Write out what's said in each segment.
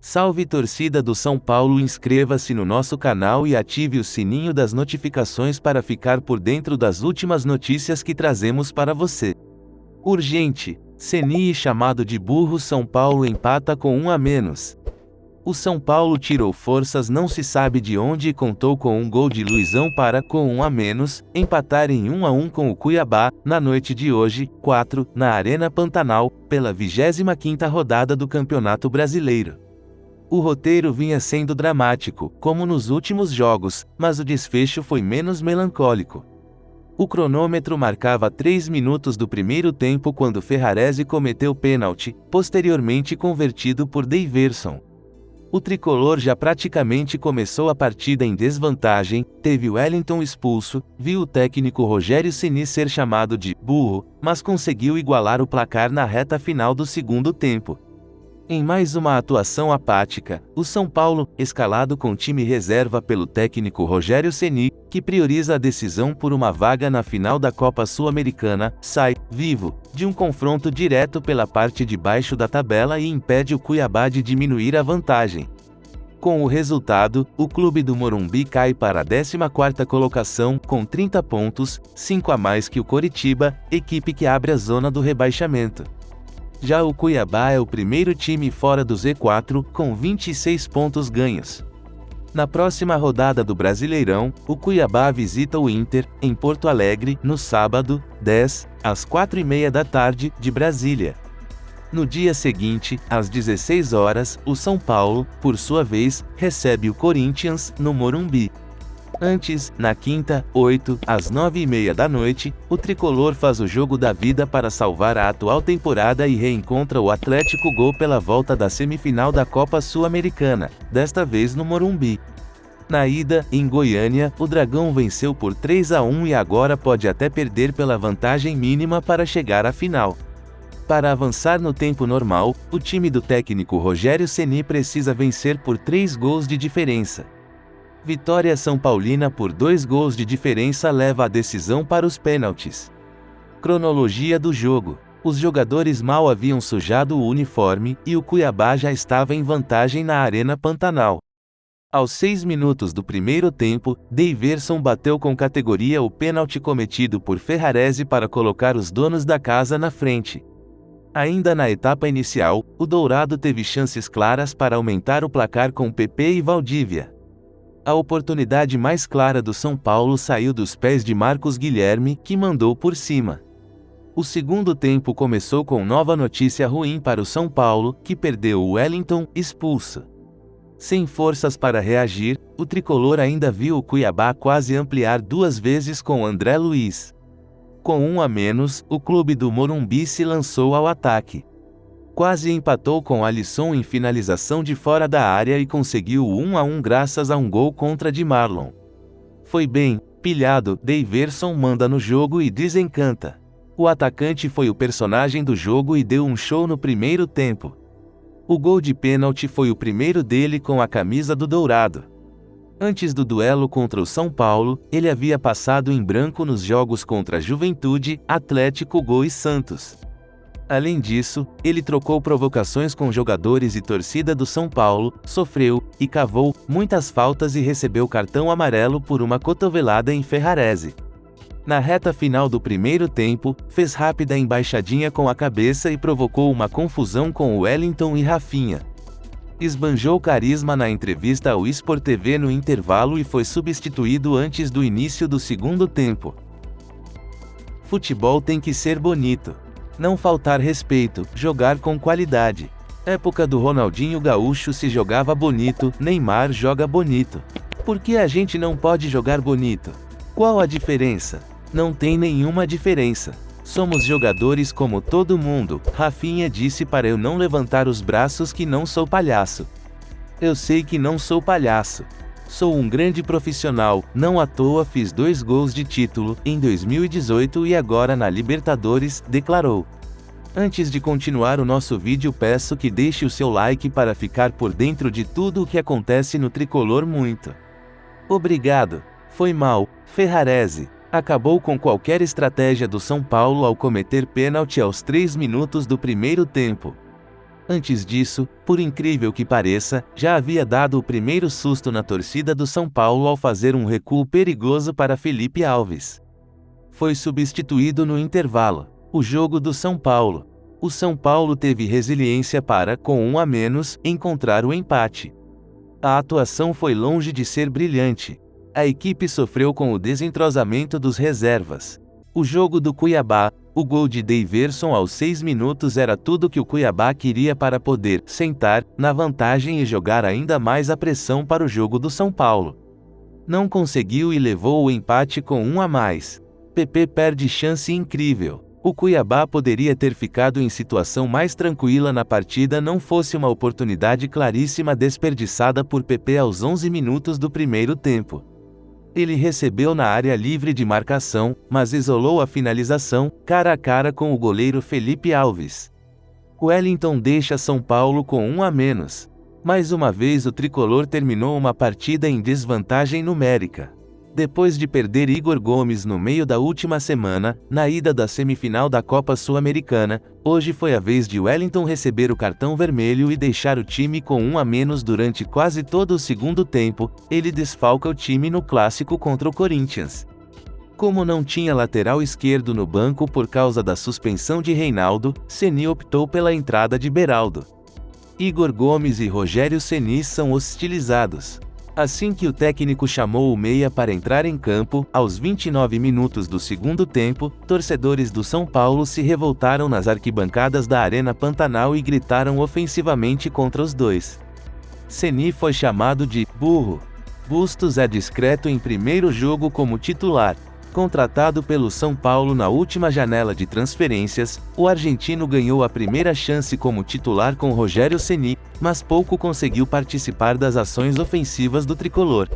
Salve torcida do São Paulo, inscreva-se no nosso canal e ative o sininho das notificações para ficar por dentro das últimas notícias que trazemos para você. Urgente! Ceni, chamado de burro, São Paulo empata com 1 a menos. O São Paulo tirou forças não se sabe de onde e contou com um gol de Luizão para, com 1 a menos, empatar em 1 a 1 com o Cuiabá, na noite de hoje, 4, na Arena Pantanal, pela 25ª rodada do Campeonato Brasileiro. O roteiro vinha sendo dramático, como nos últimos jogos, mas o desfecho foi menos melancólico. O cronômetro marcava 3 minutos do primeiro tempo quando Ferrarese cometeu pênalti, posteriormente convertido por Daverson. O tricolor já praticamente começou a partida em desvantagem, teve Wellington expulso, viu o técnico Rogério Ceni ser chamado de burro, mas conseguiu igualar o placar na reta final do segundo tempo. Em mais uma atuação apática, o São Paulo, escalado com time reserva pelo técnico Rogério Ceni, que prioriza a decisão por uma vaga na final da Copa Sul-Americana, sai, vivo, de um confronto direto pela parte de baixo da tabela e impede o Cuiabá de diminuir a vantagem. Com o resultado, o clube do Morumbi cai para a 14ª colocação, com 30 pontos, 5 a mais que o Coritiba, equipe que abre a zona do rebaixamento. Já o Cuiabá é o primeiro time fora do Z4, com 26 pontos ganhos. Na próxima rodada do Brasileirão, o Cuiabá visita o Inter, em Porto Alegre, no sábado, 10, às 4h30 da tarde, de Brasília. No dia seguinte, às 16 horas, o São Paulo, por sua vez, recebe o Corinthians, no Morumbi. Antes, na quinta, 8, às 9h30 da noite, o tricolor faz o jogo da vida para salvar a atual temporada e reencontra o Atlético Gol pela volta da semifinal da Copa Sul-Americana, desta vez no Morumbi. Na ida, em Goiânia, o Dragão venceu por 3 a 1 e agora pode até perder pela vantagem mínima para chegar à final. Para avançar no tempo normal, o time do técnico Rogério Ceni precisa vencer por 3 gols de diferença. Vitória São Paulina por 2 gols de diferença leva a decisão para os pênaltis. Cronologia do jogo. Os jogadores mal haviam sujado o uniforme, e o Cuiabá já estava em vantagem na Arena Pantanal. Aos 6 minutos do primeiro tempo, Daverson bateu com categoria o pênalti cometido por Ferrarese para colocar os donos da casa na frente. Ainda na etapa inicial, o Dourado teve chances claras para aumentar o placar com Pepe e Valdívia. A oportunidade mais clara do São Paulo saiu dos pés de Marcos Guilherme, que mandou por cima. O segundo tempo começou com nova notícia ruim para o São Paulo, que perdeu o Wellington, expulso. Sem forças para reagir, o tricolor ainda viu o Cuiabá quase ampliar 2 vezes com André Luiz. Com 1 a menos, o clube do Morumbi se lançou ao ataque. Quase empatou com Alisson em finalização de fora da área e conseguiu o 1 a 1 graças a um gol contra de Marlon. Foi bem pilhado, Daverson manda no jogo e desencanta. O atacante foi o personagem do jogo e deu um show no primeiro tempo. O gol de pênalti foi o primeiro dele com a camisa do Dourado. Antes do duelo contra o São Paulo, ele havia passado em branco nos jogos contra Juventude, Atlético Gol e Santos. Além disso, ele trocou provocações com jogadores e torcida do São Paulo, sofreu, e cavou, muitas faltas e recebeu cartão amarelo por uma cotovelada em Ferrarese. Na reta final do primeiro tempo, fez rápida embaixadinha com a cabeça e provocou uma confusão com Wellington e Rafinha. Esbanjou carisma na entrevista ao Sport TV no intervalo e foi substituído antes do início do segundo tempo. Futebol tem que ser bonito. Não faltar respeito, jogar com qualidade. Época do Ronaldinho Gaúcho se jogava bonito, Neymar joga bonito. Por que a gente não pode jogar bonito? Qual a diferença? Não tem nenhuma diferença. Somos jogadores como todo mundo, Rafinha disse para eu não levantar os braços que não sou palhaço. Eu sei que não sou palhaço. Sou um grande profissional, não à toa fiz 2 gols de título, em 2018 e agora na Libertadores, declarou. Antes de continuar o nosso vídeo peço que deixe o seu like para ficar por dentro de tudo o que acontece no tricolor muito. Obrigado. Foi mal, Ferrarese. Acabou com qualquer estratégia do São Paulo ao cometer pênalti aos 3 minutos do primeiro tempo. Antes disso, por incrível que pareça, já havia dado o primeiro susto na torcida do São Paulo ao fazer um recuo perigoso para Felipe Alves. Foi substituído no intervalo. O jogo do São Paulo. O São Paulo teve resiliência para, com 1 a menos, encontrar o empate. A atuação foi longe de ser brilhante. A equipe sofreu com o desentrosamento dos reservas. O jogo do Cuiabá, o gol de Daverson aos 6 minutos era tudo que o Cuiabá queria para poder sentar na vantagem e jogar ainda mais a pressão para o jogo do São Paulo. Não conseguiu e levou o empate com 1 a mais. PP perde chance incrível. O Cuiabá poderia ter ficado em situação mais tranquila na partida não fosse uma oportunidade claríssima desperdiçada por PP aos 11 minutos do primeiro tempo. Ele recebeu na área livre de marcação, mas isolou a finalização, cara a cara com o goleiro Felipe Alves. Wellington deixa São Paulo com 1 a menos. Mais uma vez o tricolor terminou uma partida em desvantagem numérica. Depois de perder Igor Gomes no meio da última semana, na ida da semifinal da Copa Sul-Americana, hoje foi a vez de Wellington receber o cartão vermelho e deixar o time com 1 a menos durante quase todo o segundo tempo. Ele desfalca o time no clássico contra o Corinthians. Como não tinha lateral esquerdo no banco por causa da suspensão de Reinaldo, Ceni optou pela entrada de Beraldo. Igor Gomes e Rogério Ceni são hostilizados. Assim que o técnico chamou o meia para entrar em campo, aos 29 minutos do segundo tempo, torcedores do São Paulo se revoltaram nas arquibancadas da Arena Pantanal e gritaram ofensivamente contra os dois. Ceni foi chamado de burro. Bustos é discreto em primeiro jogo como titular. Contratado pelo São Paulo na última janela de transferências, o argentino ganhou a primeira chance como titular com Rogério Ceni, mas pouco conseguiu participar das ações ofensivas do tricolor.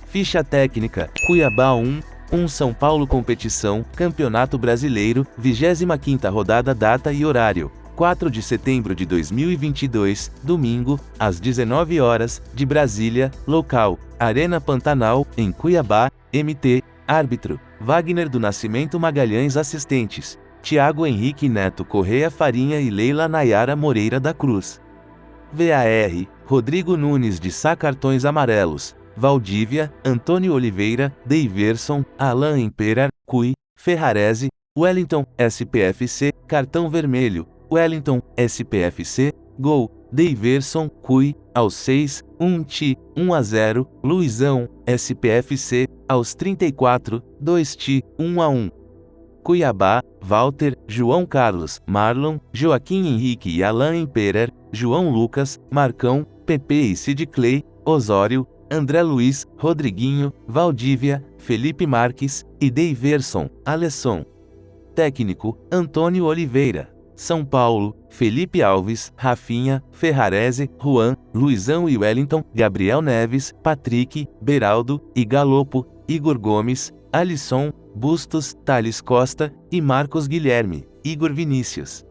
Ficha técnica: Cuiabá 1, São Paulo. Competição: Campeonato Brasileiro, 25ª rodada. Data e horário: 4 de setembro de 2022, domingo, às 19 horas, de Brasília. Local: Arena Pantanal, em Cuiabá. MT: Árbitro: Wagner do Nascimento Magalhães. Assistentes: Thiago Henrique Neto Correia Farinha e Leila Nayara Moreira da Cruz. VAR: Rodrigo Nunes de Sá. Cartões amarelos: Valdívia, Antônio Oliveira, Daverson, Alan Emperar, Cui, Ferrarese, Wellington, SPFC. Cartão vermelho: Wellington, SPFC. Gol: Daverson, Cui, aos 6, 1 a 0, Luizão, SPFC, aos 34, 2 1 a 1. Cuiabá: Walter, João Carlos, Marlon, Joaquim Henrique e Alan Emperar, João Lucas, Marcão, PP e Sid Clay, Osório, André Luiz, Rodriguinho, Valdívia, Felipe Marques e Daverson, Alesson. Técnico: Antônio Oliveira. São Paulo: Felipe Alves, Rafinha, Ferrarese, Juan, Luizão e Wellington, Gabriel Neves, Patrick, Beraldo e Galopo, Igor Gomes, Alisson, Bustos, Thales Costa e Marcos Guilherme. Igor Vinícius.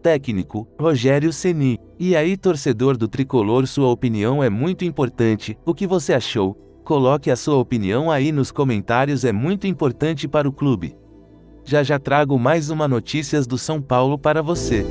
Técnico: Rogério Ceni. E aí, torcedor do tricolor, sua opinião é muito importante. O que você achou? Coloque a sua opinião aí nos comentários, é muito importante para o clube. Já trago mais uma notícias do São Paulo para você.